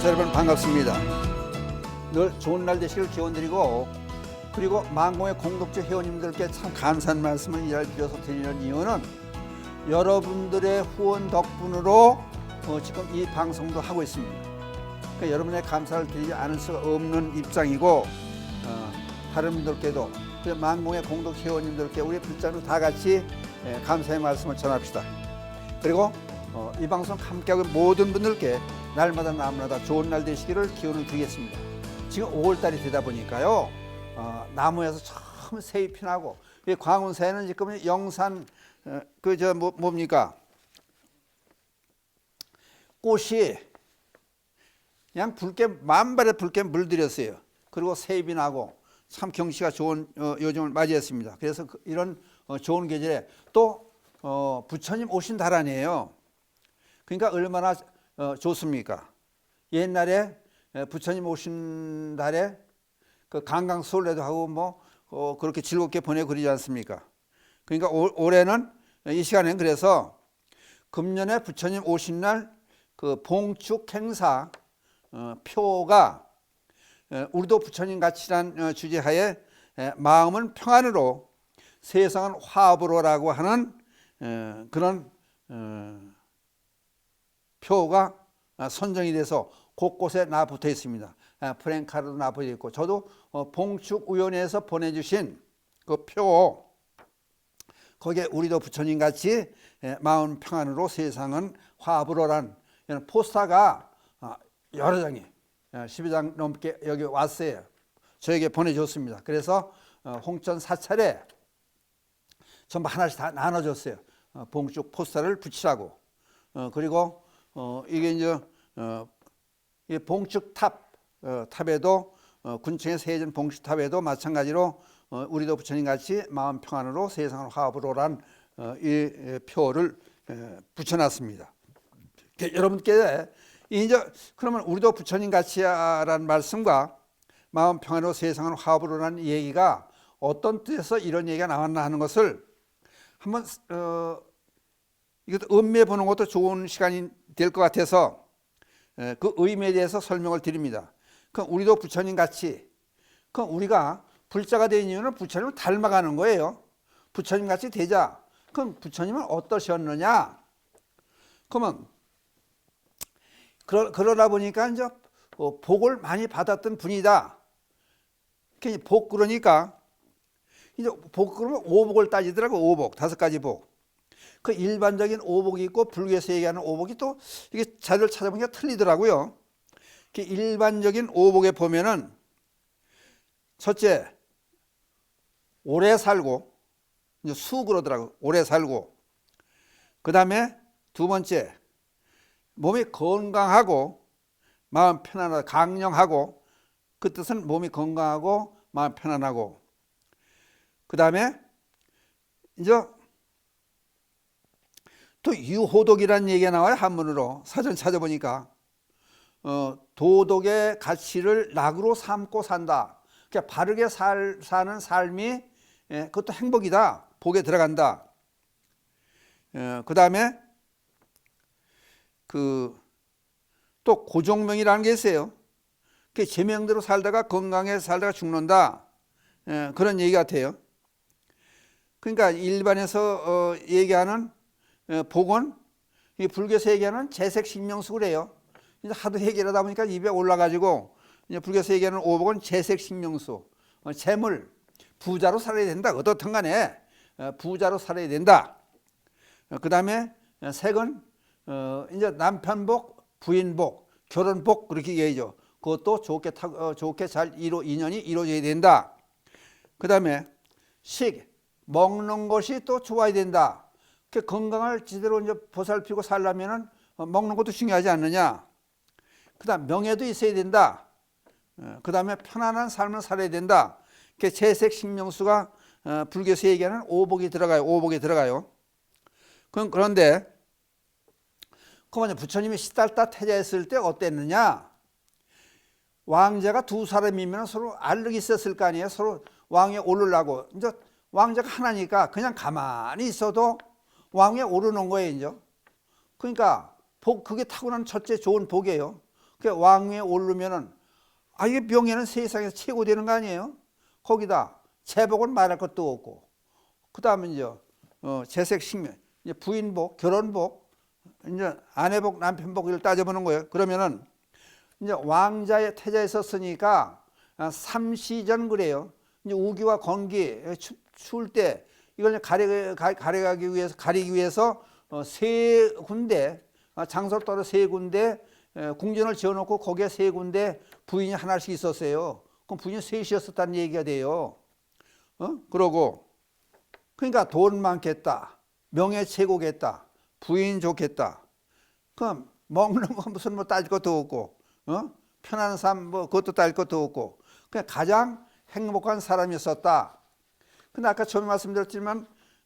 시청자 여러분 반갑습니다. 늘 좋은 날 되시길 기원드리고, 그리고 만공의 공덕주 회원님들께 참 감사한 말씀을 이 자리를 빌어서 드리는 이유는 여러분들의 후원 덕분으로 지금 이 방송도 하고 있습니다. 그러니까 여러분의 감사를 드리지 않을 수가 없는 입장이고, 다른 분들께도 만공의 공덕 회원님들께 우리 불자로 다 같이 감사의 말씀을 전합시다. 그리고 이 방송 함께하고 모든 분들께 날마다 나무마다 좋은 날 되시기를 기원을 드리겠습니다. 지금 5월달이 되다 보니까요, 나무에서 처음 새잎이 나고, 광운새는 지금 영산 뭡니까 꽃이 그냥 붉게 만발의 붉게 물들였어요. 그리고 새잎이 나고 참 경치가 좋은 요즘을 맞이했습니다. 그래서 이런 좋은 계절에 또 부처님 오신 달 아니에요. 그러니까 얼마나 좋습니까? 옛날에 부처님 오신 달에 그 강강술래도 하고 그렇게 즐겁게 보내고 그러지 않습니까? 그러니까 올해는 이 시간엔 그래서 금년에 부처님 오신 날 그 봉축 행사 표가 우리도 부처님 같이란 주제하에 마음은 평안으로 세상은 화합으로라고 하는 그런 표가 선정이 돼서 곳곳에 나 붙어 있습니다. 프랭카드도 나 붙어 있고, 저도 봉축위원회에서 보내주신 그 표, 거기에 우리도 부처님 같이 마음 평안으로 세상은 화합으로란 포스터가 여러 장이 12장 넘게 여기 왔어요. 저에게 보내줬습니다. 그래서 홍천 사찰에 전부 하나씩 다 나눠줬어요. 봉축 포스터를 붙이라고. 그리고 이게 이제 이 봉축 탑에도 군청의 세전 봉축 탑에도 마찬가지로 우리도 부처님 같이 마음 평안으로 세상을 화합으로란 이 표를 붙여놨습니다. 여러분께 이제 그러면 우리도 부처님 같이라는 말씀과 마음 평안으로 세상을 화합으로라는 얘기가 어떤 뜻에서 이런 얘기가 나왔나 하는 것을 한번 이것도 음미해 보는 것도 좋은 시간이 될 것 같아서 그 의미에 대해서 설명을 드립니다. 그럼 우리도 부처님 같이, 그럼 우리가 불자가 된 이유는 부처님을 닮아가는 거예요. 부처님 같이 되자. 그럼 부처님은 어떠셨느냐? 그러면 그러다 보니까 이제 복을 많이 받았던 분이다. 복 그러니까 이제 복 그러면 오복을 따지더라고. 오복, 5가지 복. 그 일반적인 오복이 있고 불교에서 얘기하는 오복이 또 이게 자료를 찾아보니까 틀리더라고요. 일반적인 오복에 보면은 첫째 오래 살고, 이제 수 그러더라고. 오래 살고. 그 다음에 두 번째 몸이 건강하고 마음 편안하고 강령하고, 그 뜻은 몸이 건강하고 마음 편안하고. 그 다음에 이제 또 유호독이라는 얘기가 나와요. 한문으로 사전 찾아보니까 도덕의 가치를 낙으로 삼고 산다. 그러니까 바르게 사는 삶이 그것도 행복이다. 복에 들어간다. 그 다음에 또 고종명이라는 게 있어요. 제명대로 살다가 건강해 살다가 죽는다. 그런 얘기 같아요. 그러니까 일반에서 얘기하는 복은 이 불교에서 얘기하는 재색신명수 그래요. 이제 하도 얘기를 하다 보니까 입에 올라가지고, 이제 불교에서 얘기하는 오복은 재색신명수, 재물, 부자로 살아야 된다. 어떻든 간에 부자로 살아야 된다. 그 다음에 색은 이제 남편복, 부인복, 결혼복 그렇게 얘기하죠. 그것도 좋게 잘 인연이 이루어져야 된다. 그 다음에 식, 먹는 것이 또 좋아야 된다. 건강을 제대로 이제 보살피고 살려면은 먹는 것도 중요하지 않느냐. 그 다음 명예도 있어야 된다. 그 다음에 편안한 삶을 살아야 된다. 재색신명수가 불교에서 얘기하는 오복이 들어가요. 오복이 들어가요. 그런데 그러면 부처님이 시달다 태자했을 때 어땠느냐? 왕자가 두 사람이면 서로 알력이 있었을 거 아니에요. 서로 왕에 오르려고. 이제 왕자가 하나니까 그냥 가만히 있어도 왕에 오르는 거예요. 이제. 그러니까 그게 타고난 첫째 좋은 복이에요. 그 왕위에 오르면은 이게 명예는 세상에서 최고 되는 거 아니에요? 거기다 제복은 말할 것도 없고, 그 다음에 이제 재색 식면, 이제 부인복, 결혼복, 이제 아내복, 남편복 이걸 따져보는 거예요. 그러면은 이제 왕자의 태자에 섰으니까 삼시전 그래요. 이제 우기와 건기 추울 때 이걸 가리기 위해서 세 군데 장소를 따로 세 군데 궁전을 지어놓고 거기에 세 군데 부인이 하나씩 있었어요. 그럼 부인이 셋이었었다는 얘기가 돼요. 그러고 그러니까 돈 많겠다, 명예 최고겠다, 부인 좋겠다. 그럼 먹는 거 무슨 뭐 따질 것도 없고, 편안한 삶 뭐 그것도 따질 것도 없고, 그냥 가장 행복한 사람이었었다. 근데 아까 처음에 말씀드렸지만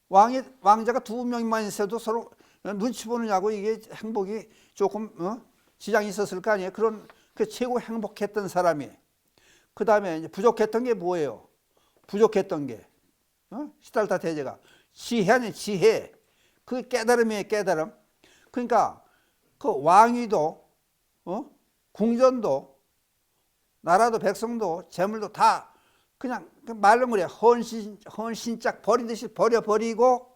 왕자가 두 명만 있어도 서로 눈치 보느냐고 이게 행복이 조금 지장이 있었을 거 아니에요. 그런 그 최고 행복했던 사람이. 그 다음에 이제 부족했던 게 뭐예요? 부족했던 게 시달타 태제가 지혜 아니에요. 지혜. 그 깨달음이에요. 깨달음. 그러니까 그 왕위도 궁전도 나라도 백성도 재물도 다 그냥 말로 그래 헌신짝 버리듯이 버려버리고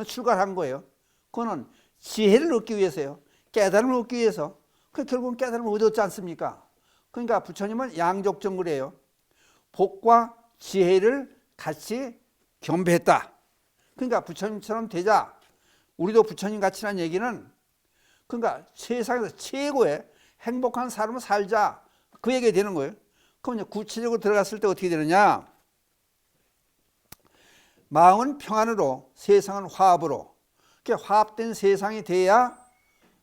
출가한 거예요. 그거는 지혜를 얻기 위해서요. 깨달음을 얻기 위해서. 그 결국은 깨달음을 얻었지 않습니까? 그러니까 부처님은 양족정글이에요. 복과 지혜를 같이 겸비했다. 그러니까 부처님처럼 되자. 우리도 부처님 같이란 얘기는 그러니까 세상에서 최고의 행복한 삶을 살자. 그 얘기가 되는 거예요. 그럼 이제 구체적으로 들어갔을 때 어떻게 되느냐? 마음은 평안으로, 세상은 화합으로. 그렇게 화합된 세상이 돼야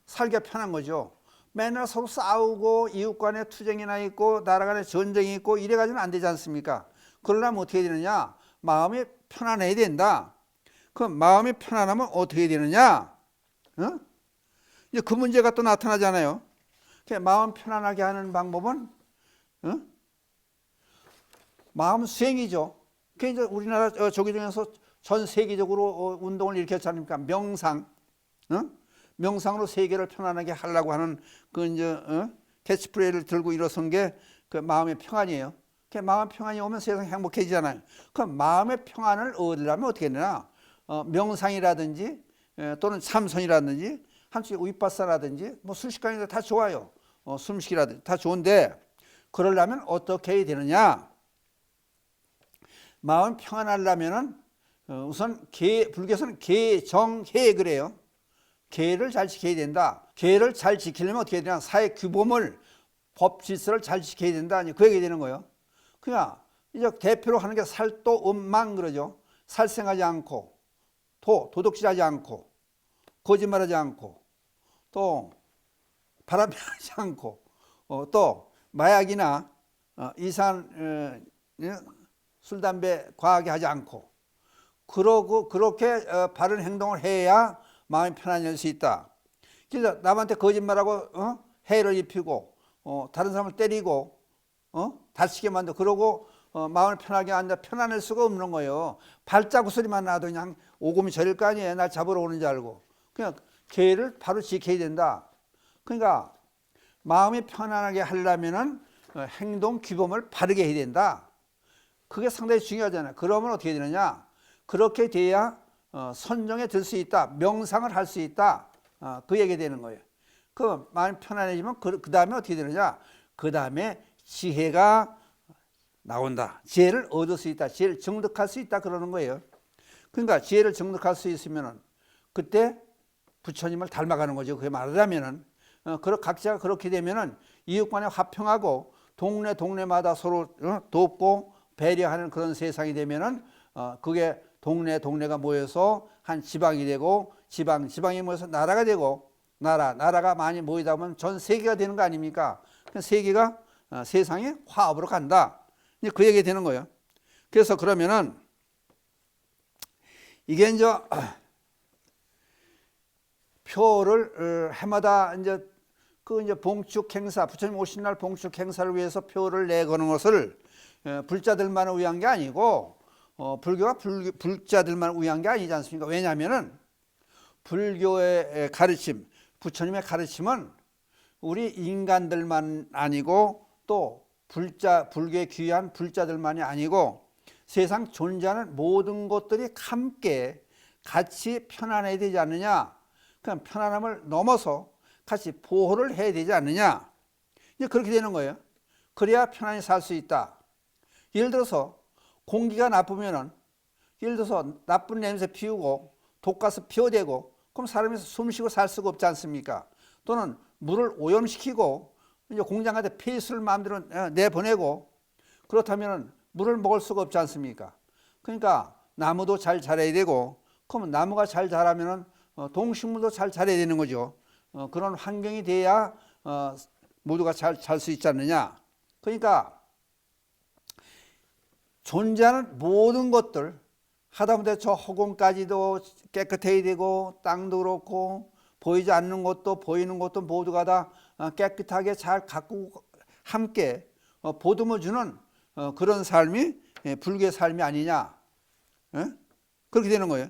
살기가 편한 거죠. 맨날 서로 싸우고 이웃 간에 투쟁이나 있고 나라 간에 전쟁이 있고 이래가지고는 안 되지 않습니까? 그러려면 어떻게 되느냐? 마음이 편안해야 된다. 그럼 마음이 편안하면 어떻게 되느냐? 이제 그 문제가 또 나타나잖아요. 마음 편안하게 하는 방법은 마음 수행이죠. 그게 이제 우리나라 조기 중에서 전 세계적으로 운동을 일으켰지 않습니까? 명상, 명상으로 세계를 편안하게 하려고 하는 그 이제 캐치프레이를 들고 일어선 게 그 마음의 평안이에요. 그 마음 평안이 오면 세상이 행복해지잖아요. 그 마음의 평안을 얻으려면 어떻게 되나? 명상이라든지 또는 참선이라든지 한쪽 위파사라든지 뭐 순식간에 다 좋아요. 숨쉬기라든지 다 좋은데 그러려면 어떻게 해야 되느냐? 마음 평안하려면은 우선 불교에서는 계정해 그래요. 계를 잘 지켜야 된다. 계를 잘 지키려면 어떻게 해야 되냐? 사회 규범을 법 질서를 잘 지켜야 된다. 그 얘기 되는 거예요. 그냥 이제 대표로 하는 게 살도 음망 그러죠. 살생하지 않고 도둑질하지 않고 거짓말하지 않고 또 바람피하지 않고 또 마약이나 이상 술 담배 과하게 하지 않고 그러고 그렇게 바른 행동을 해야 마음이 편안해질 수 있다. 그래서 남한테 거짓말하고 해를 입히고 다른 사람을 때리고 다치게 만들고 그러고 마음을 편하게 앉아 편안할 수가 없는 거예요. 발자국 소리만 나도 그냥 오금이 저릴 거 아니에요. 날 잡으러 오는 줄 알고. 그냥 계를 바로 지켜야 된다. 그러니까 마음이 편안하게 하려면은 행동 규범을 바르게 해야 된다. 그게 상당히 중요하잖아요. 그러면 어떻게 되느냐? 그렇게 돼야 선정에 들 수 있다. 명상을 할 수 있다. 그 얘기 되는 거예요. 그 마음이 편안해지면 그 다음에 어떻게 되느냐? 그 다음에 지혜가 나온다. 지혜를 얻을 수 있다. 지혜를 정득할 수 있다. 그러는 거예요. 그러니까 지혜를 정득할 수 있으면은 그때 부처님을 닮아가는 거죠. 그게 말하자면은 각자가 그렇게 되면은 이웃 간에 화평하고 동네마다 서로 돕고 배려하는 그런 세상이 되면은 그게 동네가 모여서 한 지방이 되고 지방이 모여서 나라가 되고 나라가 많이 모이다 보면 전 세계가 되는 거 아닙니까? 세계가 세상의 화합으로 간다. 이제 그 얘기 되는 거예요. 그래서 그러면은 이게 이제 표를 해마다 이제 그 이제 봉축 행사, 부처님 오신 날 봉축 행사를 위해서 표를 내거는 것을 불자들만 위한 게 아니고 불교가 불자들만 위한 게 아니지 않습니까? 왜냐하면은 불교의 가르침, 부처님의 가르침은 우리 인간들만 아니고 또 불교에 귀한 불자들만이 아니고 세상 존재하는 모든 것들이 함께 같이 편안해야 되지 않느냐. 그냥 편안함을 넘어서 같이 보호를 해야 되지 않느냐. 이제 그렇게 되는 거예요. 그래야 편안히 살 수 있다. 예를 들어서 공기가 나쁘면은, 예를 들어서 나쁜 냄새 피우고 독가스 피워대고 그럼 사람이 숨 쉬고 살 수가 없지 않습니까? 또는 물을 오염시키고 이제 공장한테 폐수를 마음대로 내보내고 그렇다면 물을 먹을 수가 없지 않습니까? 그러니까 나무도 잘 자라야 되고, 그러면 나무가 잘 자라면 동식물도 잘 자라야 되는 거죠. 그런 환경이 돼야 모두가 잘 살 수 있지 않느냐. 그러니까 존재하는 모든 것들 하다못해 저 허공까지도 깨끗해야 되고, 땅도 그렇고 보이지 않는 것도 보이는 것도 모두가 다 깨끗하게 잘 가꾸고 함께 보듬어주는 그런 삶이 불교의 삶이 아니냐. 그렇게 되는 거예요.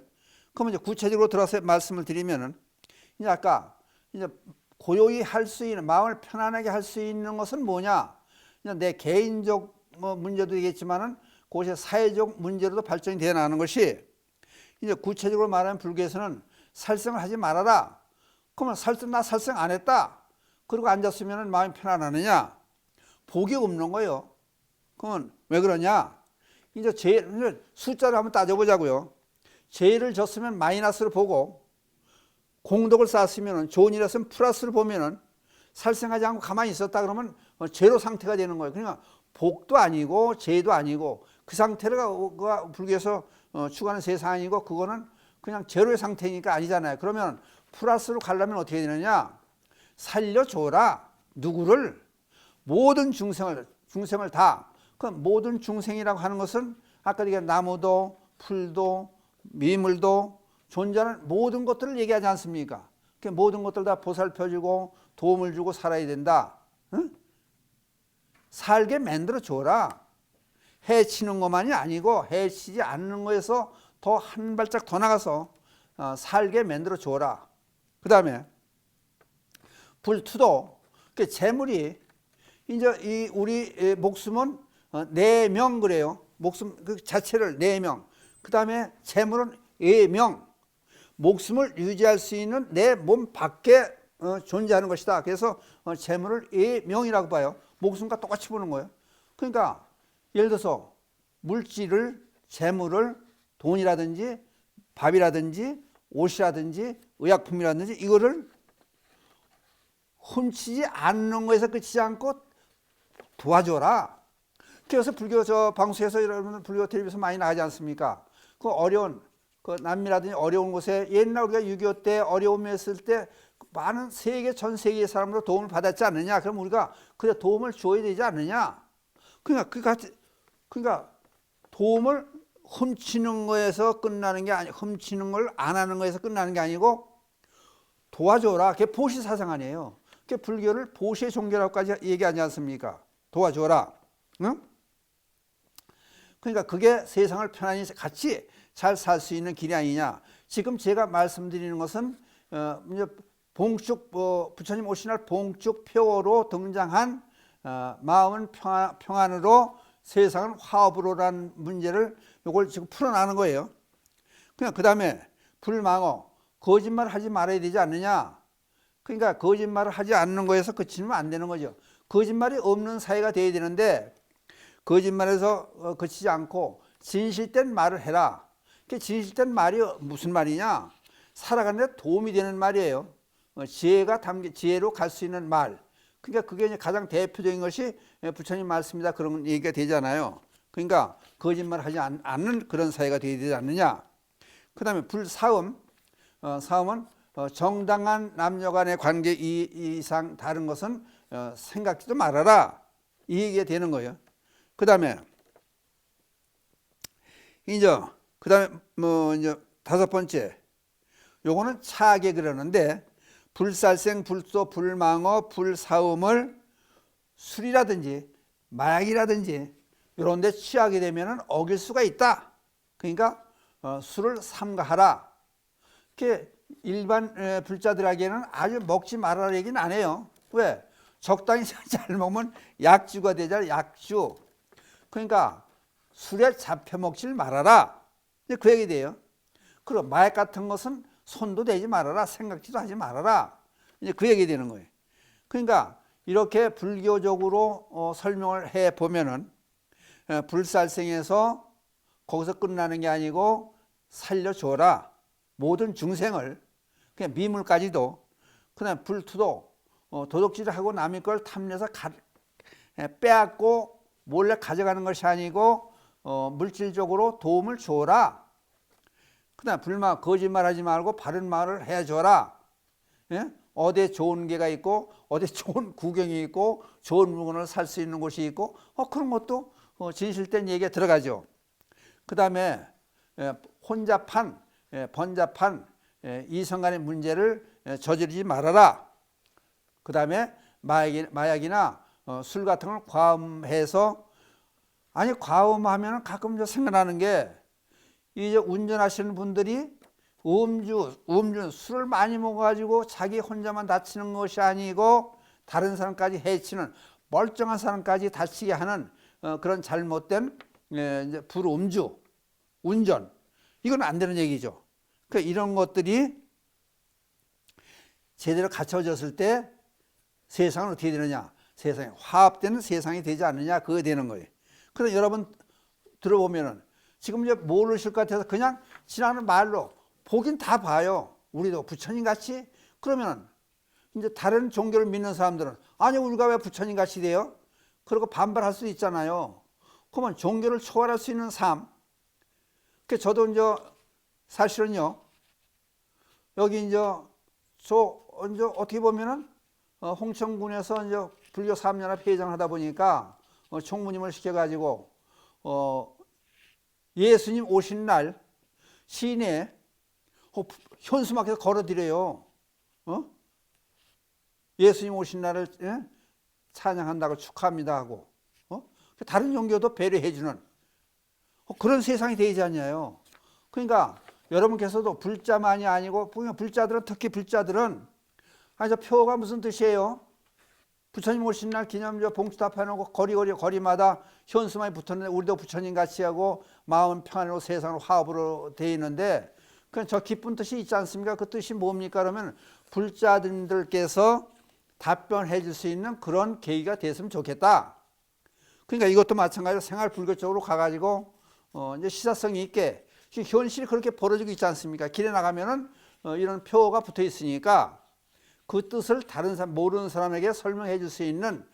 그러면 이제 구체적으로 들어서 말씀을 드리면은, 이제 아까 이제 고요히 할 수 있는, 마음을 편안하게 할 수 있는 것은 뭐냐? 내 개인적 문제도 되겠지만은 그것이 사회적 문제로도 발전이 되어 나가는 것이, 이제 구체적으로 말하면 불교에서는 살생을 하지 말아라. 그러면 나 살생 안 했다. 그리고 앉았으면 마음이 편안하느냐? 복이 없는 거예요. 그러면 왜 그러냐? 이제 숫자를 한번 따져보자고요. 죄를 졌으면 마이너스를 보고, 공덕을 쌓았으면, 좋은 일 했으면 플러스를 보면은, 살생하지 않고 가만히 있었다 그러면 제로 상태가 되는 거예요. 그러니까 복도 아니고 죄도 아니고 그 상태가 불교에서 추구하는 세상이고, 그거는 그냥 제로의 상태니까 아니잖아요. 그러면 플러스로 가려면 어떻게 되느냐? 살려줘라. 누구를? 모든 중생을 다. 그 모든 중생이라고 하는 것은 아까 얘기한 나무도 풀도 미물도 존재하는 모든 것들을 얘기하지 않습니까? 그 모든 것들 다 보살펴주고 도움을 주고 살아야 된다. 응? 살게 만들어 줘라. 해치는 것만이 아니고 해치지 않는 거에서 더 한 발짝 더 나가서 살게 만들어 줘라. 그 다음에 불투도, 그 재물이 이제 이 우리 목숨은 내명 그래요. 목숨 그 자체를 내명. 그 다음에 재물은 예명. 목숨을 유지할 수 있는 내 몸 밖에 존재하는 것이다. 그래서 재물을 예명이라고 봐요. 목숨과 똑같이 보는 거예요. 그러니까 예를 들어서 물질을, 재물을, 돈이라든지 밥이라든지 옷이라든지 의약품이라든지 이거를 훔치지 않는 거에서 그치지 않고 도와줘라. 그래서 불교 방송에서 여러분 불교 텔레비전 많이 나가지 않습니까? 그 어려운 그 남미라든지 어려운 곳에 옛날 우리가 6.25 때 어려움이 있을 때 많은 전 세계의 사람으로 도움을 받았지 않느냐? 그럼 우리가 그래 도움을 줘야 되지 않느냐? 그러니까 도움을 훔치는 거에서 끝나는 게 아니, 훔치는 걸 안 하는 거에서 끝나는 게 아니고 도와줘라. 그게 보시 사상 아니에요. 그게 불교를 보시의 종교라고까지 얘기하지 않습니까? 도와줘라. 응? 그러니까 그게 세상을 편안히 같이 잘 살 수 있는 길이 아니냐. 지금 제가 말씀드리는 것은 이제 봉축 부처님 오신 날 봉축 표어로 등장한 마음은 평안으로 세상은 화합으로라는 문제를 요걸 지금 풀어나는 거예요. 그냥 그 다음에 불망어, 거짓말 하지 말아야 되지 않느냐. 그러니까 거짓말을 하지 않는 거에서 그치면 안 되는 거죠. 거짓말이 없는 사회가 돼야 되는데 거짓말에서 그치지 않고 진실된 말을 해라. 진실된 말이 무슨 말이냐? 살아가는 데 도움이 되는 말이에요. 지혜로 갈 수 있는 말. 그러니까 그게 가장 대표적인 것이 부처님 말씀이다. 그런 얘기가 되잖아요. 그러니까 거짓말 하지 않는 그런 사회가 되어야 되지 않느냐. 그 다음에 불사음. 사음은 정당한 남녀 간의 관계 이상 다른 것은 생각지도 말아라. 이 얘기가 되는 거예요. 그 다음에 이제 이제 다섯 번째, 요거는 차하게 그러는데 불살생, 불소, 불망어, 불사음을 술이라든지 마약이라든지 이런 데 취하게 되면 어길 수가 있다. 그러니까 술을 삼가하라. 그게 일반 불자들에게는 아주 먹지 말아라 얘기는 안 해요. 왜? 적당히 잘 먹으면 약주가 되잖아. 약주. 그러니까 술에 잡혀 먹질 말아라. 이제 그 얘기 돼요. 그리고 마약 같은 것은 손도 대지 말아라. 생각지도 하지 말아라. 이제 그 얘기 되는 거예요. 그러니까 이렇게 불교적으로 설명을 해 보면은 불살생에서 거기서 끝나는 게 아니고 살려줘라. 모든 중생을, 그냥 미물까지도, 그다음 불투도, 도둑질을 하고 남의 걸 탐내서 빼앗고 몰래 가져가는 것이 아니고 물질적으로 도움을 줘라. 그다음 불만, 거짓말하지 말고 바른 말을 해줘라. 예? 어디에 좋은 게가 있고 어디에 좋은 구경이 있고 좋은 물건을 살 수 있는 곳이 있고 그런 것도 진실된 얘기에 들어가죠. 그 다음에 혼잡한, 번잡한 이성 간의 문제를 저지르지 말아라. 그 다음에 마약이나 술 같은 걸 과음해서, 아니 과음하면 가끔 생각나는 게, 이제 운전하시는 분들이 음주, 술을 많이 먹어가지고 자기 혼자만 다치는 것이 아니고 다른 사람까지 해치는, 멀쩡한 사람까지 다치게 하는 그런 잘못된 이제 불음주, 운전, 이건 안 되는 얘기죠. 그러니까 이런 것들이 제대로 갖춰졌을 때 세상은 어떻게 되느냐? 세상에 화합되는 세상이 되지 않느냐? 그거 되는 거예요. 그래서 여러분 들어보면은 지금 이제 모르실 것 같아서 그냥 지나는 말로 보긴 다 봐요. 우리도 부처님 같이. 그러면 이제 다른 종교를 믿는 사람들은 아니 우리가 왜 부처님 같이 돼요? 그러고 반발할 수 있잖아요. 그러면 종교를 초월할 수 있는 삶. 그 저도 이제 사실은요, 여기 이제 어떻게 보면은 홍천군에서 이제 불교 사업연합 회장을 하다 보니까 총무님을 시켜가지고 예수님 오신 날 시내에 현수막에서 걸어드려요. 예수님 오신 날을 찬양한다고 축하합니다 하고 다른 종교도 배려해주는 그런 세상이 되지 않냐요. 그러니까 여러분께서도 불자만이 아니고 불자들은, 특히 불자들은 아니 저 표가 무슨 뜻이에요? 부처님 오신 날 기념 봉투탑 해놓고 거리마다 현수막이 붙었는데 우리도 부처님 같이 하고 마음 평안으로 세상을 화합으로 돼 있는데 그냥 저 기쁜 뜻이 있지 않습니까? 그 뜻이 뭡니까? 그러면 불자들께서 답변해 줄 수 있는 그런 계기가 됐으면 좋겠다. 그러니까 이것도 마찬가지로 생활 불교 쪽으로 가가지고 이제 시사성이 있게, 현실이 그렇게 벌어지고 있지 않습니까? 길에 나가면은 이런 표가 붙어 있으니까 그 뜻을 다른 사람, 모르는 사람에게 설명해 줄 수 있는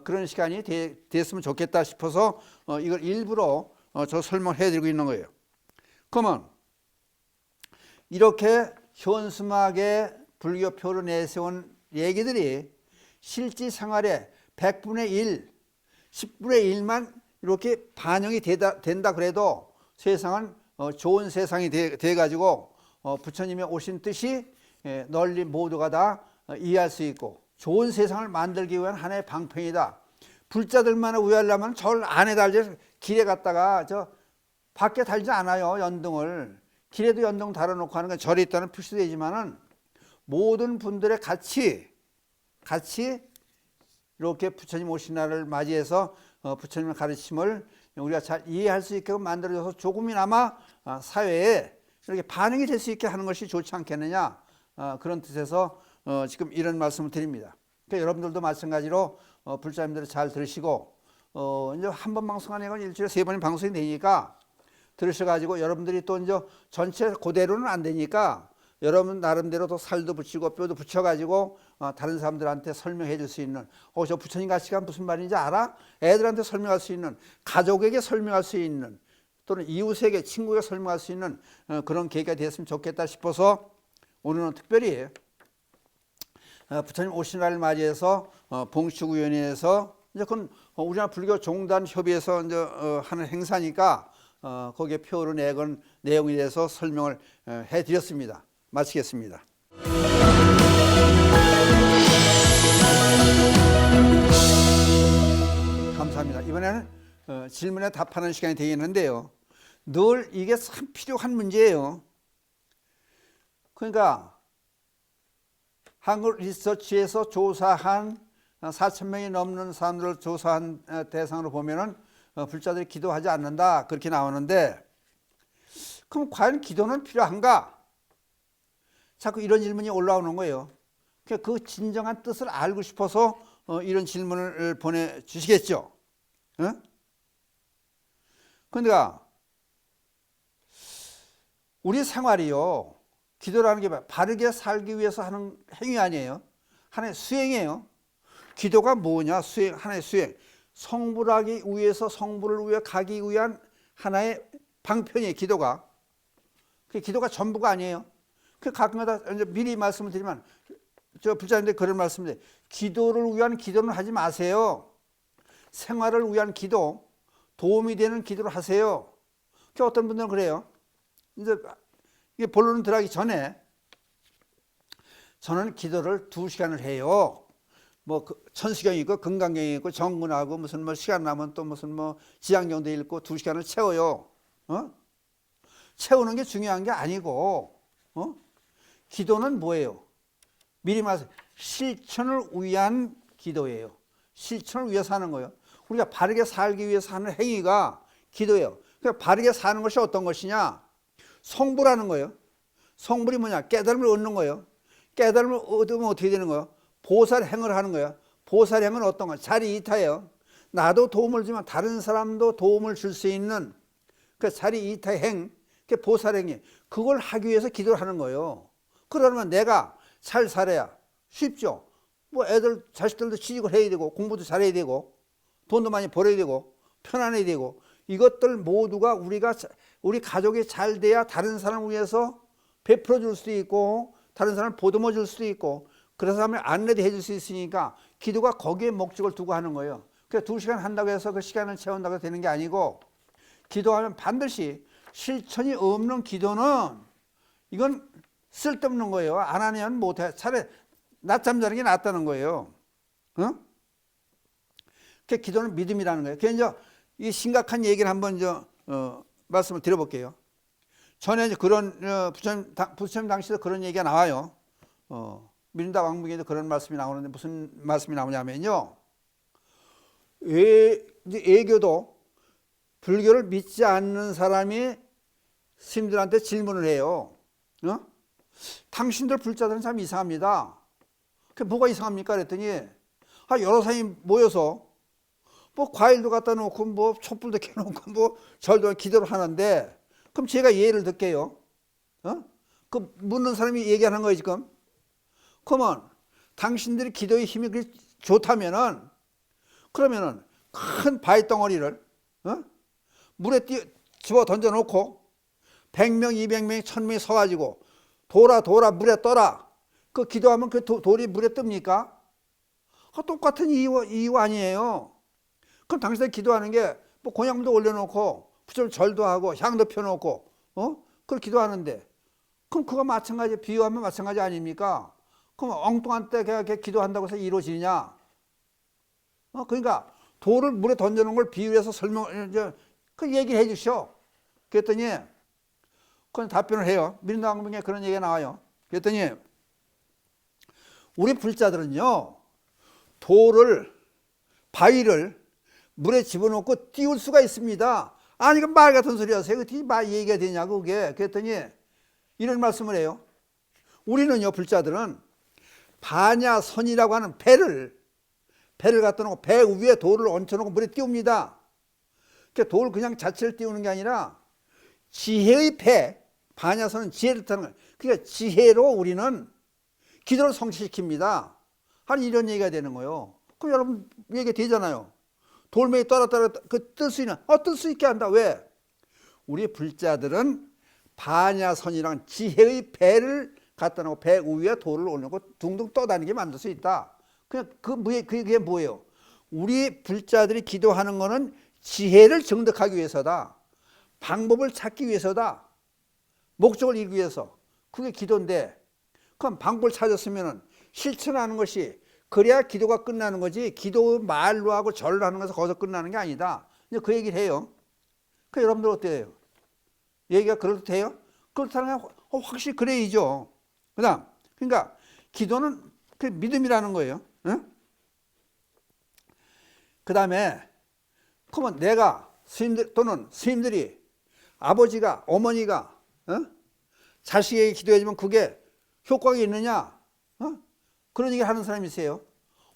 그런 시간이 됐으면 좋겠다 싶어서 이걸 일부러 저 설명해 드리고 있는 거예요. 그러면 이렇게 현수막에 불교표로 내세운 얘기들이 실제 생활에 100분의 1, 10분의 1만 이렇게 반영이 된다 그래도 세상은 좋은 세상이 돼가지고 부처님의 오신 뜻이 널리 모두가 다 이해할 수 있고 좋은 세상을 만들기 위한 하나의 방편이다. 불자들만 우회하려면 절 안에 달지, 길에 갔다가 저 밖에 달지 않아요. 연등을 길에도 연등 달아놓고 하는 건 절에 있다는 표시도 되지만은 모든 분들의 같이 이렇게 부처님 오신 날을 맞이해서 부처님의 가르침을 우리가 잘 이해할 수 있게 만들어줘서 조금이나마 사회에 이렇게 반응이 될 수 있게 하는 것이 좋지 않겠느냐, 그런 뜻에서 지금 이런 말씀을 드립니다. 그러니까 여러분들도 마찬가지로 불자님들 잘 들으시고 이제 한 번 방송하는 건 일주일에 3번이 방송이 되니까 들으셔가지고 여러분들이 또 이제 전체 그대로는 안 되니까 여러분 나름대로 또 살도 붙이고 뼈도 붙여가지고 다른 사람들한테 설명해 줄 수 있는, 저 부처님 가시가 무슨 말인지 알아? 애들한테 설명할 수 있는, 가족에게 설명할 수 있는, 또는 이웃에게, 친구에게 설명할 수 있는 그런 계기가 됐으면 좋겠다 싶어서 오늘은 특별히 부처님 오신 날을 맞이해서 봉축위원회에서 이제 그건 우리나라 불교 종단 협의회에서 이제 하는 행사니까 거기에 표로 내건 내용에 대해서 설명을 해드렸습니다. 마치겠습니다. 감사합니다. 이번에는 질문에 답하는 시간이 되겠는데요. 늘 이게 참 필요한 문제예요. 그러니까 한국 리서치에서 조사한 4,000명이 넘는 사람들을 조사한 대상으로 보면은 불자들이 기도하지 않는다 그렇게 나오는데, 그럼 과연 기도는 필요한가? 자꾸 이런 질문이 올라오는 거예요. 그 진정한 뜻을 알고 싶어서 이런 질문을 보내주시겠죠. 그러니까 우리 생활이요, 기도라는 게 바르게 살기 위해서 하는 행위 아니에요. 하나의 수행이에요. 기도가 뭐냐? 수행, 하나의 수행. 성불 하기 위해서, 성불을 위해 가기 위한 하나의 방편이에요, 기도가. 기도가 전부가 아니에요. 가끔가다 미리 말씀을 드리면, 저 불자님들 그런 말씀을 드려요. 기도를 위한 기도는 하지 마세요. 생활을 위한 기도, 도움이 되는 기도를 하세요. 어떤 분들은 그래요. 이제 이게 본론 들어가기 전에 저는 기도를 2시간을 해요. 뭐 천수경이 있고 금강경이 있고 정근하고 무슨 뭐 시간 나면 또 무슨 뭐 지향경도 읽고 2시간을 채워요. 채우는 게 중요한 게 아니고, 기도는 뭐예요? 미리 말해서 실천을 위한 기도예요. 실천을 위해서 하는 거예요. 우리가 바르게 살기 위해서 하는 행위가 기도예요. 그러니까 바르게 사는 것이 어떤 것이냐? 성불하는 거예요. 성불이 뭐냐? 깨달음을 얻는 거예요. 깨달음을 얻으면 어떻게 되는 거예요? 보살행을 하는 거예요. 보살행은 어떤 거예요? 자리이타예요. 나도 도움을 주면 다른 사람도 도움을 줄 수 있는 그 자리이타행, 그 보살행이, 그걸 하기 위해서 기도를 하는 거예요. 그러면 내가 잘 살아야 쉽죠. 뭐 애들, 자식들도 취직을 해야 되고 공부도 잘해야 되고 돈도 많이 벌어야 되고 편안해야 되고, 이것들 모두가 우리 가족이 잘 돼야 다른 사람을 위해서 베풀어 줄 수도 있고 다른 사람을 보듬어 줄 수도 있고, 그래서 사람을 안내도 해줄 수 있으니까 기도가 거기에 목적을 두고 하는 거예요. 그러니까 2시간 한다고 해서 그 시간을 채운다고 되는 게 아니고, 기도하면 반드시 실천이 없는 기도는 이건 쓸데없는 거예요. 안 하면 못해. 차라리 낮잠 자는 게 낫다는 거예요. 그 기도는 믿음이라는 거예요. 그래서 이제 이 심각한 얘기를 한번 말씀을 드려볼게요. 전에 이제 그런 부처님 당시에도 그런 얘기가 나와요. 미린다 왕궁에도 그런 말씀이 나오는데 무슨 말씀이 나오냐면요. 애교도 불교를 믿지 않는 사람이 스님들한테 질문을 해요. 당신들 불자들은 참 이상합니다. 그게 뭐가 이상합니까? 그랬더니 여러 사람이 모여서 뭐 과일도 갖다 놓고 뭐 촛불도 켜놓고 뭐 절도 기도를 하는데, 그럼 제가 예를 들게요. 그 묻는 사람이 얘기하는 거예요 지금. 그러면 당신들이 기도의 힘이 그리 좋다면은, 그러면은 큰 바위 덩어리를 물에 집어 던져 놓고 100명, 200명, 1000명이 서가지고 돌아 물에 떠라, 그 기도하면 그 돌이 물에 뜹니까? 똑같은 이유 아니에요. 그럼 당신들이 기도하는 게 뭐 곤약물도 올려놓고 부처님 절도 하고 향도 펴놓고 그걸 기도하는데, 그럼 그거 마찬가지, 비유하면 마찬가지 아닙니까? 그럼 엉뚱한 때 그냥 기도한다고 해서 이루어지냐? 그러니까 돌을 물에 던져놓은 걸 비유해서 그 얘기를 해주셔. 그랬더니 그건 답변을 해요. 미린다왕궁에 그런 얘기가 나와요. 그랬더니 우리 불자들은요, 바위를 물에 집어넣고 띄울 수가 있습니다. 아니, 이건 말 같은 소리 하세요. 어떻게 말 얘기가 되냐고, 그게. 그랬더니 이런 말씀을 해요. 우리는요, 불자들은 반야선이라고 하는 배를 갖다 놓고 배 위에 돌을 얹혀놓고 물에 띄웁니다. 그러니까 돌 그냥 자체를 띄우는 게 아니라 지혜의 배, 반야선은 지혜를 뜻하는 거예요. 그러니까 지혜로 우리는 기도를 성취시킵니다. 하는 이런 얘기가 되는 거예요. 그럼 여러분 얘기 되잖아요. 돌멩이 따라 그 뜰 수 있는, 뜰 수 있게 한다. 왜? 우리 불자들은 반야선이랑 지혜의 배를 갖다 놓고 배 위에 돌을 올려놓고 둥둥 떠다니게 만들 수 있다. 그냥 그게 뭐예요? 우리 불자들이 기도하는 거는 지혜를 정득하기 위해서다. 방법을 찾기 위해서다. 목적을 이루기 위해서. 그게 기도인데, 그럼 방법을 찾았으면 실천하는 것이, 그래야 기도가 끝나는 거지, 기도 말로 하고 절로 하는 것에서 거기서 끝나는 게 아니다. 이제 그 얘기를 해요. 그 여러분들 어때요? 얘기가 그렇대요? 그렇다면 확실히 그래야죠. 그러니까 기도는 그게 믿음이라는 거예요. 응? 그 다음에 그러면 내가 스님들 또는 스님들이 아버지가 어머니가 자식에게 기도해주면 그게 효과가 있느냐? 그런 얘기를 하는 사람이 있어요.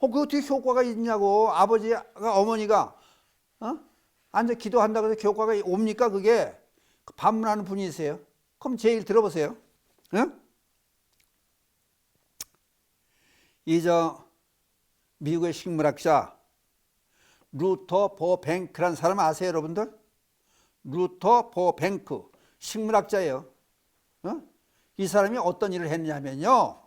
그게 어떻게 효과가 있냐고. 아버지가 어머니가 앉아 기도한다고 해서 효과가 옵니까? 그게 반문하는 분이 있어요. 그럼 제 얘기를 들어보세요. 이저 미국의 식물학자 루터 버뱅크라는 사람 아세요, 여러분들? 루터 버뱅크 식물학자예요. 이 사람이 어떤 일을 했냐면요,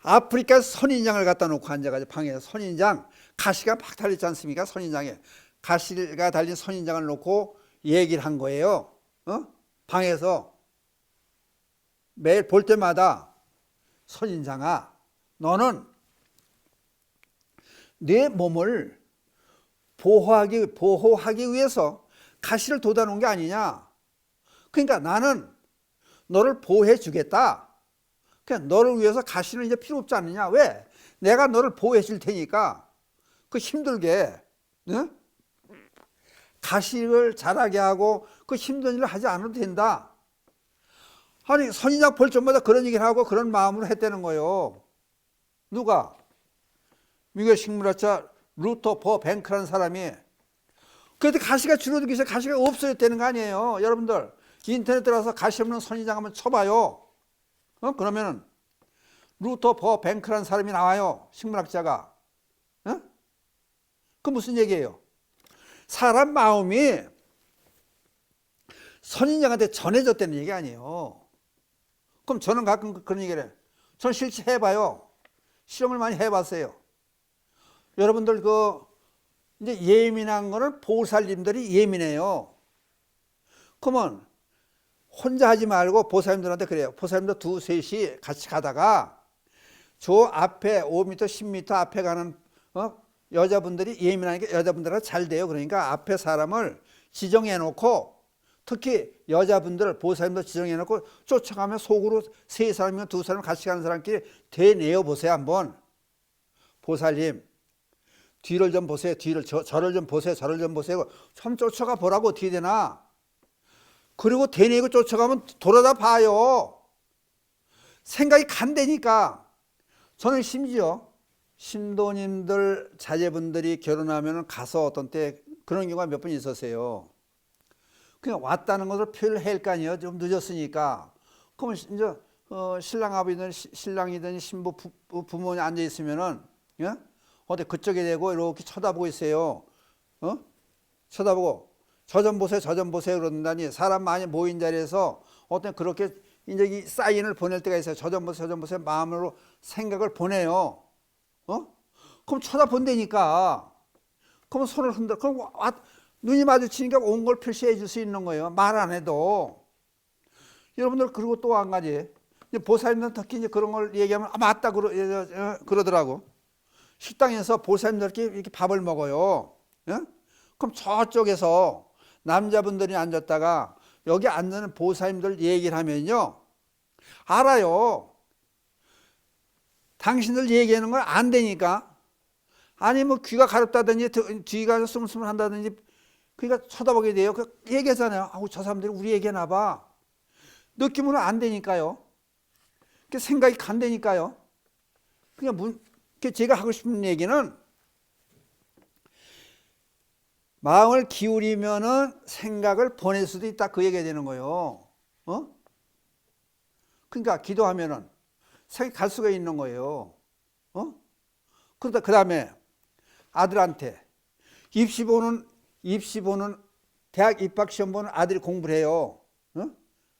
아프리카 선인장을 갖다 놓고 앉아가지고 방에서 선인장 가시가 막 달렸지 않습니까? 선인장에 가시가 달린 선인장을 놓고 얘기를 한 거예요. 방에서 매일 볼 때마다 선인장아, 너는 내 몸을 보호하기 위해서 가시를 돋아놓은 게 아니냐. 그러니까 나는 너를 보호해 주겠다. 그냥 너를 위해서 가시는 이제 필요 없지 않느냐. 왜? 내가 너를 보호해 줄 테니까 그 힘들게 가시를 자라게 하고 그 힘든 일을 하지 않아도 된다. 아니 선인장 볼 때마다 그런 얘기를 하고 그런 마음으로 했다는 거예요. 누가? 미국의 식물학자 루터 버뱅크라는 사람이. 그런데 가시가 줄어들기 위해서 가시가 없어졌다는 거 아니에요. 여러분들 인터넷 들어가서 가시 없는 선인장 한번 쳐봐요. 그러면은 루터 버뱅크라는 사람이 나와요. 식물학자가. 그 무슨 얘기예요? 사람 마음이 선인장한테 전해졌다는 얘기 아니에요. 그럼 저는 가끔 그런 얘기를 해요. 저는 실제 해봐요. 실험을 많이 해봤어요. 여러분들 이제 예민한 거는 보살님들이 예민해요. 그러면 혼자 하지 말고 보살님들한테 그래요. 보살님들 두셋이 같이 가다가 저 앞에 5m, 10m 앞에 가는 여자분들이 예민하니까 여자분들하고 잘 돼요. 그러니까 앞에 사람을 지정해 놓고 특히 여자분들 보살님들 지정해 놓고 쫓아가면 속으로 세 사람이면 두 사람 같이 가는 사람끼리 대내어 보세요. 한번. 보살님 뒤를 좀 보세요. 뒤를 저를 좀 보세요. 저를 좀 보세요. 참 쫓아가 보라고 어떻게 되나. 그리고 대내고 쫓아가면 돌아다 봐요. 생각이 간다니까. 저는 심지어 신도님들 자제분들이 결혼하면 가서 어떤 때 그런 경우가 몇 번 있었어요. 그냥 왔다는 것을 표현을 해야 할 거 아니에요. 좀 늦었으니까. 그러면 이제 신랑아버지든 신랑이든 신부 부모님 앉아 있으면은 어디 그쪽에 대고 이렇게 쳐다보고 있어요. 쳐다보고 저 좀 보세요, 저 좀 보세요 그런다니. 사람 많이 모인 자리에서 어떤 그렇게 이제 이 사인을 보낼 때가 있어요. 저 좀 보세요, 저 좀 보세요. 마음으로 생각을 보내요. 그럼 쳐다본다니까. 그러면 손을 흔들어. 그럼 눈이 마주치니까 온 걸 표시해 줄 수 있는 거예요. 말 안 해도. 여러분들 그리고 또 한 가지. 보살님들 특히 이제 그런 걸 얘기하면 맞다 그러더라고. 식당에서 보살님들끼리 이렇게 밥을 먹어요. 그럼 저쪽에서 남자분들이 앉았다가 여기 앉는 보살님들 얘기를 하면요. 알아요. 당신들 얘기하는 걸 안 되니까. 아니 뭐 귀가 가렵다든지 뒤가 스물스물한다든지 그러니까 쳐다보게 돼요. 그 얘기하잖아요. 아우 저 사람들이 우리 얘기하나 봐. 느낌으로 안 되니까요. 그 생각이 간다니까요. 그냥 제가 하고 싶은 얘기는 마음을 기울이면은 생각을 보낼 수도 있다. 그 얘기가 되는 거예요. 그러니까 기도하면은 생각이 갈 수가 있는 거예요. 그러다 그 다음에 아들한테 입시 보는 대학 입학 시험 보는 아들이 공부를 해요.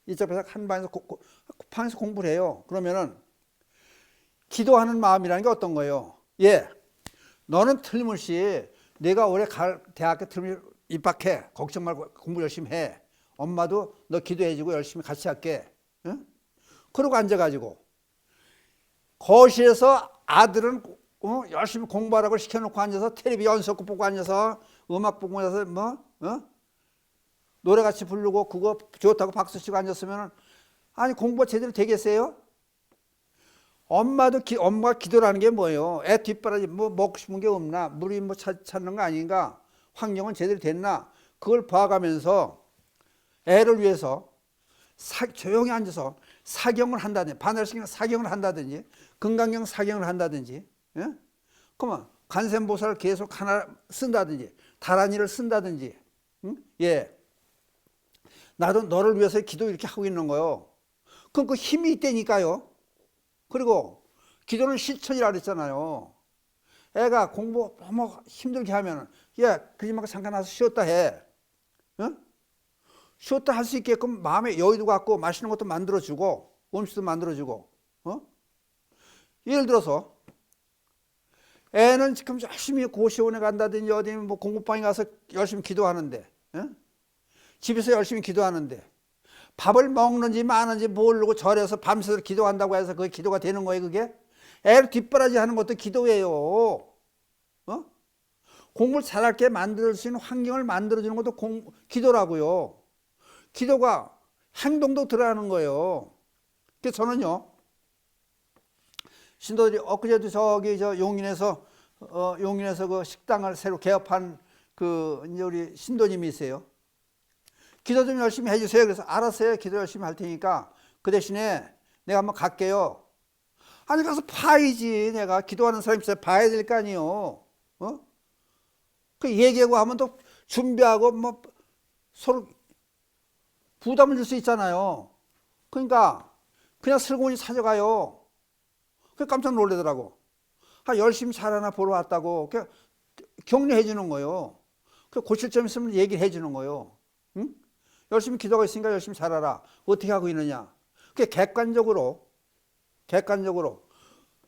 이쪽에서 한 방에서 공부를 해요. 그러면은 기도하는 마음이라는 게 어떤 거예요? 예, 너는 틀림없이 내가 올해 갈 대학교 틀림없이 입학해. 걱정 말고 공부 열심히 해. 엄마도 너 기도해주고 열심히 같이 할게. 그러고 앉아가지고 거실에서 아들은 열심히 공부하라고 시켜놓고 앉아서 텔레비 연속극 보고 앉아서 음악 보고 앉아서 노래같이 부르고 그거 좋다고 박수치고 앉았으면 아니 공부가 제대로 되겠어요? 엄마가 기도라는 게 뭐예요? 애 뒷바라지 뭐 먹고 싶은 게 없나? 물이 뭐 찾는 거 아닌가? 환경은 제대로 됐나? 그걸 봐가면서 애를 위해서 조용히 앉아서 사경을 한다든지, 반월신경 사경을 한다든지, 금강경 사경을 한다든지, 예? 그러면 간센보살을 계속 하나 쓴다든지, 다란이를 쓴다든지, 응? 예. 나도 너를 위해서 기도 이렇게 하고 있는 거요. 그럼 그 힘이 있다니까요. 그리고 기도는 실천이라 그랬잖아요. 애가 공부 너무 힘들게 하면, 야, 그러지 말고 잠깐 와서 쉬었다 해. 어? 쉬었다 할 수 있게끔 마음에 여유도 갖고 맛있는 것도 만들어주고, 음식도 만들어주고, 어? 예를 들어서, 애는 지금 열심히 고시원에 간다든지 어디 뭐 공부방에 가서 열심히 기도하는데, 어? 집에서 열심히 기도하는데, 밥을 먹는지 마는지 모르고 절에서 밤새서 기도한다고 해서 그게 기도가 되는 거예요, 그게? 애를 뒷바라지 하는 것도 기도예요. 어? 공부를 잘하게 만들 수 있는 환경을 만들어주는 것도 기도라고요. 기도가 행동도 들어가는 거예요. 그래서 저는요, 신도들이 엊그제도 저 용인에서 그 식당을 새로 개업한 이제 우리 신도님이세요. 기도 좀 열심히 해주세요. 그래서 알았어요. 기도 열심히 할 테니까 그 대신에 내가 한번 갈게요. 아니 가서 봐야지. 내가 기도하는 사람이 있어요. 봐야 될 거 아니에요. 어? 그 얘기하고 하면 또 준비하고 뭐 서로 부담을 줄 수 있잖아요. 그러니까 그냥 슬그머니 찾아가요. 그 깜짝 놀라더라고. 열심히 잘하나 보러 왔다고 격려해 주는 거예요. 그 고칠 점 있으면 얘기를 해 주는 거예요. 응? 열심히 기도가 있으니까 열심히 잘하라. 어떻게 하고 있느냐. 그게 객관적으로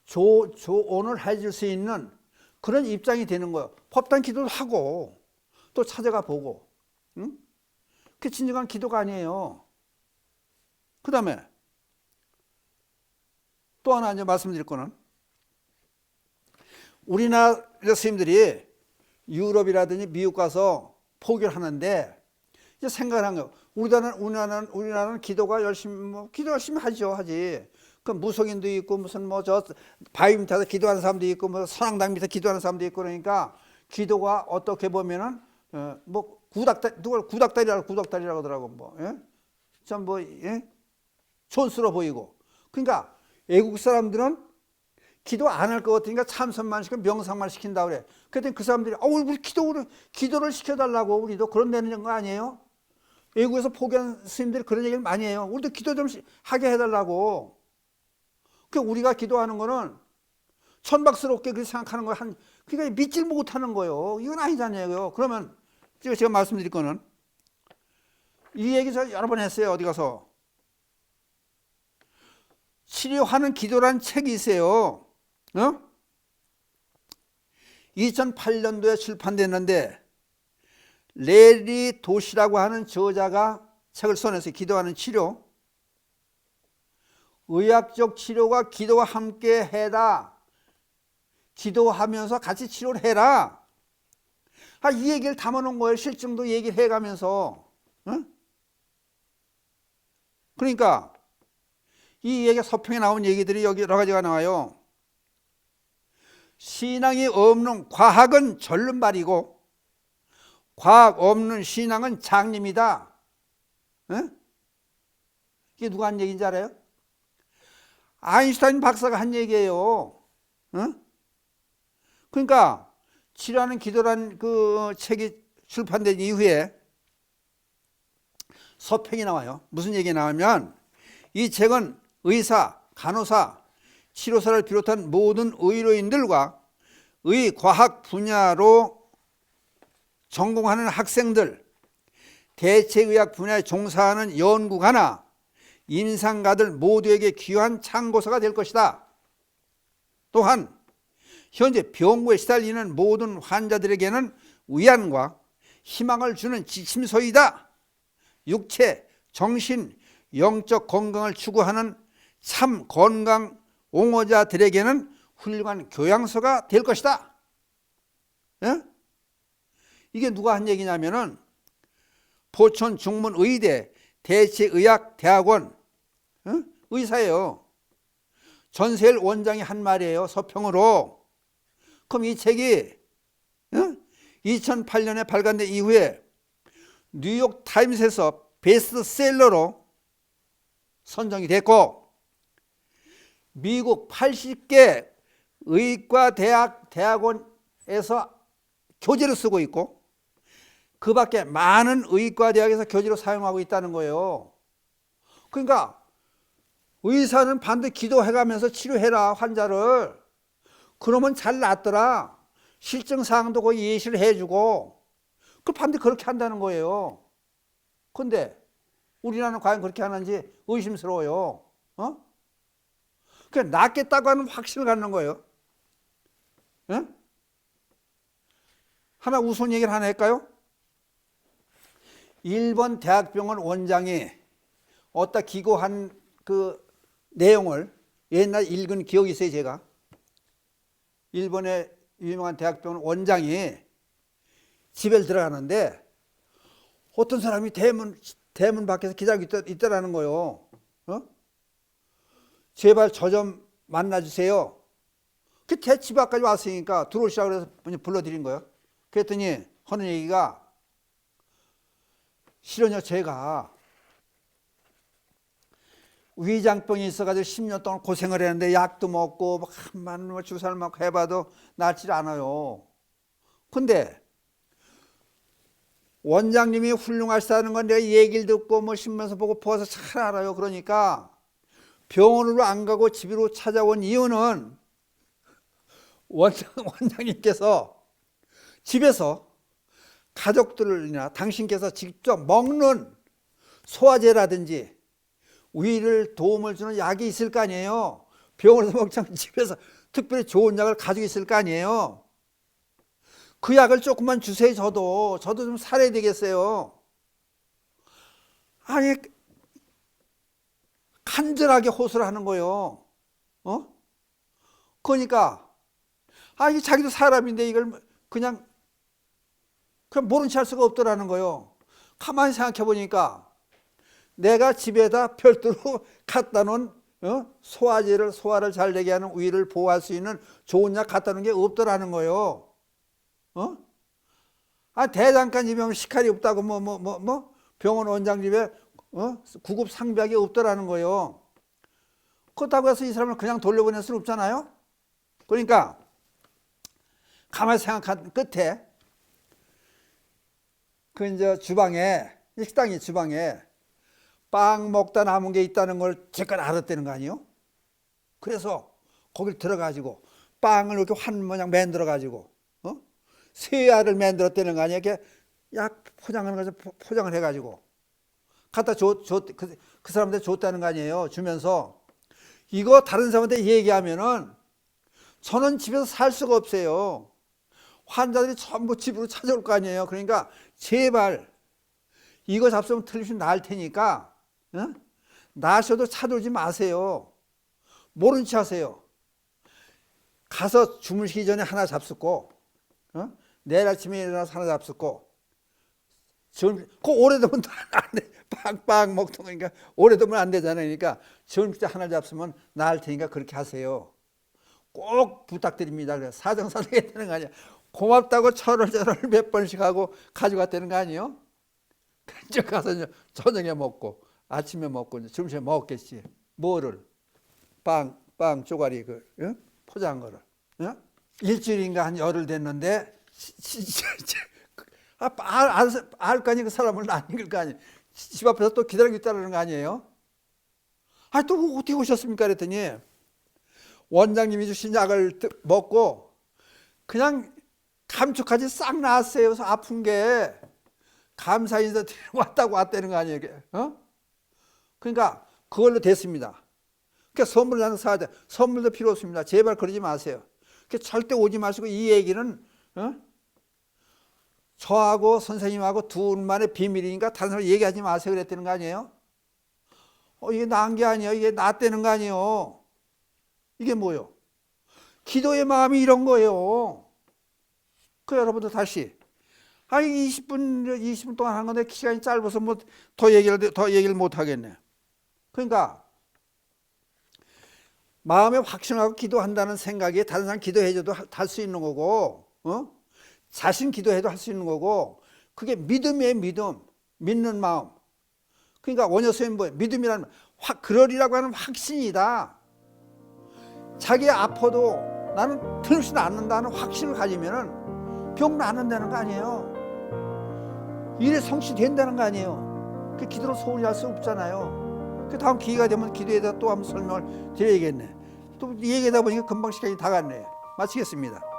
조언을 해줄 수 있는 그런 입장이 되는 거예요. 법당 기도도 하고 또 찾아가 보고. 응? 그게 진정한 기도가 아니에요. 그 다음에 또 하나 이제 말씀드릴 거는, 우리나라 스님들이 유럽이라든지 미국 가서 포교를 하는데 이제 생각을 한 거예요. 우리나라는 기도가 기도 열심히 하지. 그 무속인도 있고 무슨 뭐 저 바위 밑에서 기도하는 사람도 있고 뭐 선앙당 밑에 기도하는 사람도 있고, 그러니까 기도가 어떻게 보면은 뭐 구닥다리라고 하더라고. 뭐 참 뭐 촌스러워 보이고. 그러니까 외국 사람들은 기도 안 할 것 같으니까 참선만 시키고 명상만 시킨다 그래. 그랬더니 그 사람들이 우리 기도를 시켜달라고. 우리도 그런 되는 거 아니에요? 외국에서 포교한 스님들이 그런 얘기를 많이 해요. 우리도 기도 좀 하게 해달라고. 우리가 기도하는 거는 천박스럽게 그렇게 생각하는 거 그러니까 믿질 못하는 거예요. 이건 아니잖아요. 그러면 제가 말씀드릴 거는, 이 얘기 제가 여러 번 했어요. 어디 가서. 치료하는 기도란 책이 있어요. 2008년도에 출판됐는데 레리 도시라고 하는 저자가 책을 써냈어요. 기도하는 치료. 의학적 치료가 기도와 함께 해라. 기도하면서 같이 치료를 해라. 이 얘기를 담아놓은 거예요. 실증도 얘기를 해가면서. 그러니까 이 얘기가 서평에 나온 얘기들이 여기 여러 가지가 나와요. 신앙이 없는 과학은 절름발이고 과학 없는 신앙은 장님이다. 이게 누가 한 얘기인지 알아요? 아인슈타인 박사가 한 얘기예요. 그러니까 치료하는 기도란 그 책이 출판된 이후에 서평이 나와요. 무슨 얘기 나오면, 이 책은 의사, 간호사, 치료사를 비롯한 모든 의료인들과 의과학 분야로 전공하는 학생들, 대체의학 분야에 종사하는 연구가나 임상가들 모두에게 귀한 참고서가 될 것이다. 또한 현재 병고에 시달리는 모든 환자들에게는 위안과 희망을 주는 지침서이다. 육체, 정신, 영적 건강을 추구하는 참 건강 옹호자들에게는 훌륭한 교양서가 될 것이다. 이게 누가 한 얘기냐면은 포천 중문의대 대체의학대학원 의사예요. 전세일 원장이 한 말이에요. 서평으로. 그럼 이 책이 2008년에 발간된 이후에 뉴욕 타임스에서 베스트셀러로 선정이 됐고, 미국 80개 의과 대학원에서 교재로 쓰고 있고, 그 밖에 많은 의과 대학에서 교재로 사용하고 있다는 거예요. 그러니까 의사는 반드시 기도해가면서 치료해라, 환자를. 그러면 잘 낫더라. 실증사항도 거의 예시를 해주고, 그 반드시 그렇게 한다는 거예요. 근데 우리나라는 과연 그렇게 하는지 의심스러워요. 그냥 낫겠다고 하는 확신을 갖는 거예요. 하나 우스운 얘기를 하나 할까요? 일본 대학병원 원장이 어디다 기고한 그 내용을 옛날 읽은 기억이 있어요, 제가. 일본의 유명한 대학병원 원장이 집에 들어가는데 어떤 사람이 대문 밖에서 기다리고 있더라는 거예요. 제발 저 좀 만나주세요. 그 집 앞까지 왔으니까 들어오시라고 그래서 불러드린 거예요. 그랬더니 하는 얘기가, 실은요, 제가 위장병이 있어가지고 10년 동안 고생을 했는데 약도 먹고 한만 주사를 맞고 해봐도 낫질 않아요. 근데 원장님이 훌륭하시다는 건 내가 얘기를 듣고 신문에서 보고 보아서 잘 알아요. 그러니까 병원으로 안 가고 집으로 찾아온 이유는 원장님께서 집에서 가족들이나 당신께서 직접 먹는 소화제라든지 위를 도움을 주는 약이 있을 거 아니에요. 병원에서 먹지 않고 집에서 특별히 좋은 약을 가지고 있을 거 아니에요. 그 약을 조금만 주세요. 저도 좀 살아야 되겠어요. 아니, 간절하게 호소를 하는 거예요. 그러니까 이게 자기도 사람인데 이걸 그냥 모른 체 할 수가 없더라는 거예요. 가만히 생각해 보니까 내가 집에다 별도로 갖다 놓은 소화를 잘 되게 하는 위를 보호할 수 있는 좋은 약 갖다 놓은 게 없더라는 거예요. 대장간 집에 식칼이 없다고 병원 원장 집에 구급 상비약이 없더라는 거예요. 그렇다고 해서 이 사람을 그냥 돌려보낼 수는 없잖아요. 그러니까 가만히 생각한 끝에 그 이제 식당이 주방에 빵 먹다 남은 게 있다는 걸 제가 알았다는 거 아니에요? 그래서 거길 들어가지고 빵을 이렇게 환 모양 만들어가지고 새알을 만들었다는 거 아니에요? 이렇게 약 포장을 해가지고 갖다 그 사람한테 줬다는 거 아니에요? 주면서 이거 다른 사람한테 얘기하면은 저는 집에서 살 수가 없어요. 환자들이 전부 집으로 찾아올 거 아니에요. 그러니까 제발 이거 잡수면 틀림없이 나을 테니까 나셔도 찾아오지 마세요. 모른 체 하세요. 가서 주무시기 전에 하나 잡수고 내일 아침에 일어나서 하나 잡수고 그 오래되면 안 돼. 빵빵 먹던 거니까 오래되면 안 되잖아요. 그러니까 젊을 때 하나 잡수면 나을 테니까 그렇게 하세요. 꼭 부탁드립니다. 그래서 사정사정 했다는 거 아니야. 고맙다고 철을 몇 번씩 하고 가져갔다는 거 아니에요? 그쪽 가서 저녁에 먹고 아침에 먹고 점심에 먹겠지. 뭐를? 빵 쪼가리 포장한 거를. 일주일인가 한 열흘 됐는데 알 거 아니 그 사람을 안 읽을 거 아니. 집 앞에서 또 기다리고 있다는 거 아니에요? 또 어떻게 오셨습니까? 그랬더니 원장님이 주신 약을 먹고 그냥 감쪽같이 싹 나았어요. 그래서 아픈 게 감사 인사 드리러 왔다는 거 아니에요? 그러니까 그걸로 됐습니다. 그러니까 선물을 하나 사야 돼. 선물도 필요 없습니다. 제발 그러지 마세요. 절대 오지 마시고 이 얘기는 저하고 선생님하고 둘만의 비밀이니까 다른 사람 얘기하지 마세요. 그랬다는 거 아니에요? 이게 나은 게 아니에요. 이게 낫다는 거 아니에요. 이게 뭐예요? 기도의 마음이 이런 거예요. 여러분들 다시 20분 동안 한 건데 시간이 짧아서 더 얘기를 못 하겠네. 그러니까 마음에 확신하고 기도한다는 생각에 다른 사람 기도해줘도 할 수 있는 거고, 자신 기도해도 할 수 있는 거고, 그게 믿음이에요. 믿는 마음. 그러니까 원효성이 뭐예요? 믿음이라는 그러리라고 하는 확신이다. 자기 아파도 나는 틀림없이 낫는다는 확신을 가지면은 병 낫는다는 거 아니에요. 일에 성취된다는 거 아니에요. 그 기도로 소홀히 할 수 없잖아요. 그 다음 기회가 되면 기도에다 또 한번 설명을 드려야겠네. 또 얘기하다 보니까 금방 시간이 다 갔네요. 마치겠습니다.